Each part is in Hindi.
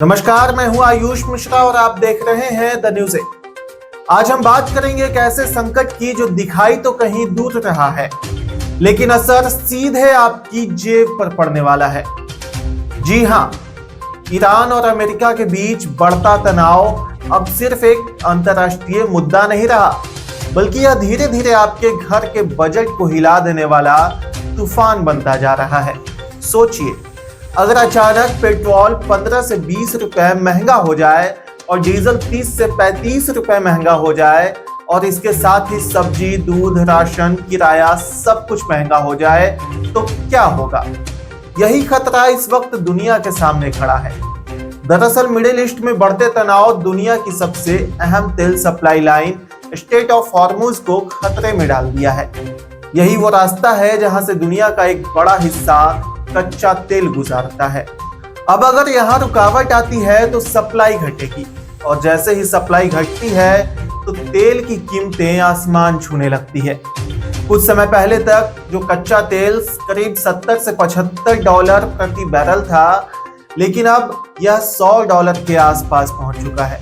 नमस्कार, मैं हूं आयुष मिश्रा और आप देख रहे हैं द न्यूज। आज हम बात करेंगे एक ऐसे संकट की जो दिखाई तो कहीं दूर रहा है, लेकिन असर सीधे आपकी जेब पर पड़ने वाला है। जी हां, ईरान और अमेरिका के बीच बढ़ता तनाव अब सिर्फ एक अंतर्राष्ट्रीय मुद्दा नहीं रहा, बल्कि यह धीरे धीरे आपके घर के बजट को हिला देने वाला तूफान बनता जा रहा है। सोचिए, अगर अचानक पेट्रोल 15 से 20 रुपए महंगा हो जाए और डीजल 30 से 35 रुपए महंगा हो जाए और इसके साथ ही सब्जी, दूध, राशन, किराया सब कुछ महंगा हो जाए तो क्या होगा? यही खतरा इस वक्त दुनिया के सामने खड़ा है। दरअसल मिडिल ईस्ट में बढ़ते तनाव दुनिया की सबसे अहम तेल supply line straight of Hormuz को खतरे में डाल दिया है। यही वो रास्ता है जहां से दुनिया का एक बड़ा हिस्सा कच्चा तेल गुजारता है। अब अगर यहाँ रुकावट आती है तो सप्लाई घटेगी, और जैसे ही सप्लाई घटती है तो तेल की कीमतें आसमान छूने लगती है। कुछ समय पहले तक जो कच्चा तेल करीब 70 से 75 डॉलर प्रति बैरल था, लेकिन अब यह $100 के आसपास पहुंच चुका है।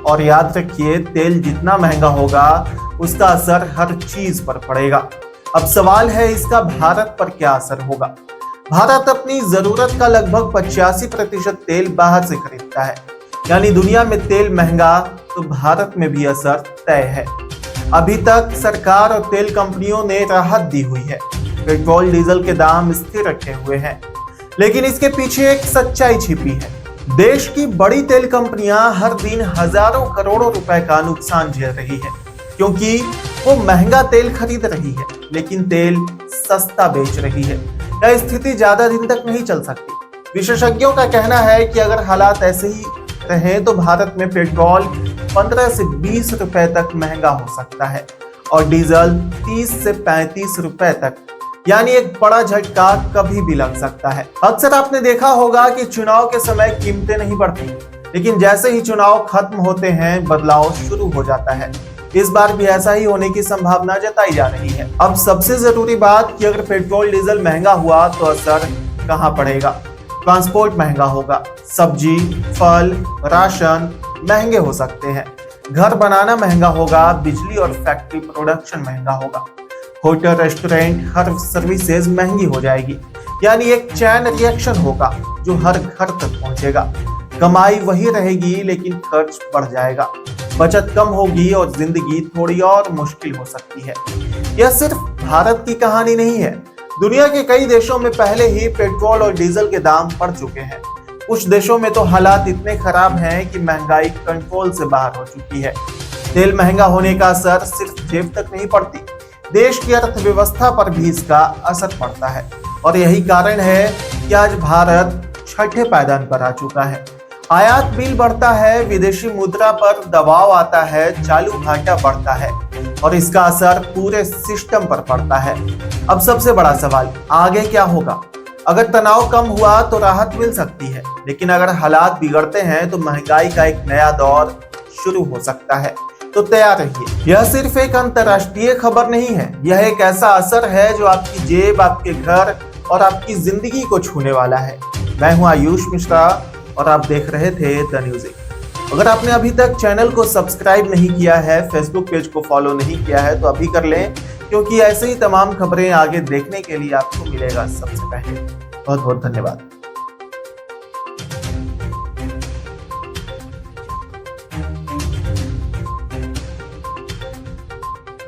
और याद रखिए, तेल जितना महंगा होगा उसका असर हर चीज पर पड़ेगा। अब सवाल है, इसका भारत पर क्या असर होगा? भारत अपनी जरूरत का लगभग 85% तेल बाहर से खरीदता है, यानी दुनिया में तेल महंगा तो भारत में भी असर तय है। अभी तक सरकार और तेल कंपनियों ने राहत दी हुई है, पेट्रोल डीजल के दाम स्थिर रखे हुए हैं, लेकिन इसके पीछे एक सच्चाई छिपी है। देश की बड़ी तेल कंपनियां हर दिन हजारों करोड़ों रुपए का नुकसान झेल रही है, क्योंकि वो महंगा तेल खरीद रही है लेकिन तेल सस्ता बेच रही है। यह स्थिति ज्यादा दिन तक नहीं चल सकती। विशेषज्ञों का कहना है कि अगर हालात ऐसे ही रहे तो भारत में पेट्रोल 15 से 20 रुपए तक महंगा हो सकता है और डीजल 30 से 35 रुपए तक, यानी एक बड़ा झटका कभी भी लग सकता है। अक्सर आपने देखा होगा कि चुनाव के समय कीमतें नहीं बढ़ती, लेकिन जैसे ही चुनाव खत्म होते हैं बदलाव शुरू हो जाता है। इस बार भी ऐसा ही होने की संभावना जताई जा रही है। अब सबसे जरूरी बात कि अगर पेट्रोल डीजल महंगा हुआ तो असर कहां पड़ेगा? ट्रांसपोर्ट महंगा होगा, सब्जी, फल, राशन महंगे हो सकते हैं, घर बनाना महंगा होगा, बिजली और फैक्ट्री प्रोडक्शन महंगा होगा, होटल, रेस्टोरेंट, हर सर्विसेज महंगी हो जाएगी। यानी एक चैन रिएक्शन होगा जो हर घर तक पहुंचेगा। कमाई वही रहेगी लेकिन खर्च बढ़ जाएगा, बचत कम होगी और जिंदगी थोड़ी और मुश्किल हो सकती है। यह सिर्फ भारत की कहानी नहीं है, दुनिया के कई देशों में पहले ही पेट्रोल और डीजल के दाम बढ़ चुके हैं। कुछ देशों में तो हालात इतने खराब हैं कि महंगाई कंट्रोल से बाहर हो चुकी है। तेल महंगा होने का असर सिर्फ जेब तक नहीं पड़ती, देश की अर्थव्यवस्था पर भी इसका असर पड़ता है। और यही कारण है कि आज भारत छठे पायदान पर आ चुका है। आयात बिल बढ़ता है, विदेशी मुद्रा पर दबाव आता है, चालू घाटा बढ़ता है और इसका असर पूरे सिस्टम पर पड़ता है। अब सबसे बड़ा सवाल, आगे क्या होगा? अगर तनाव कम हुआ तो राहत मिल सकती है, लेकिन अगर हालात बिगड़ते हैं तो महंगाई का एक नया दौर शुरू हो सकता है। तो तैयार रहिए। यह सिर्फ एक अंतर्राष्ट्रीय खबर नहीं है, यह एक ऐसा असर है जो आपकी जेब, आपके घर और आपकी जिंदगी को छूने वाला है। मैं हूं आयुष मिश्रा और आप देख रहे थे द न्यूज। अगर आपने अभी तक चैनल को सब्सक्राइब नहीं किया है, फेसबुक पेज को फॉलो नहीं किया है तो अभी कर लें, क्योंकि ऐसे ही तमाम खबरें आगे देखने के लिए आपको मिलेगा सबसे पहले। बहुत बहुत धन्यवाद।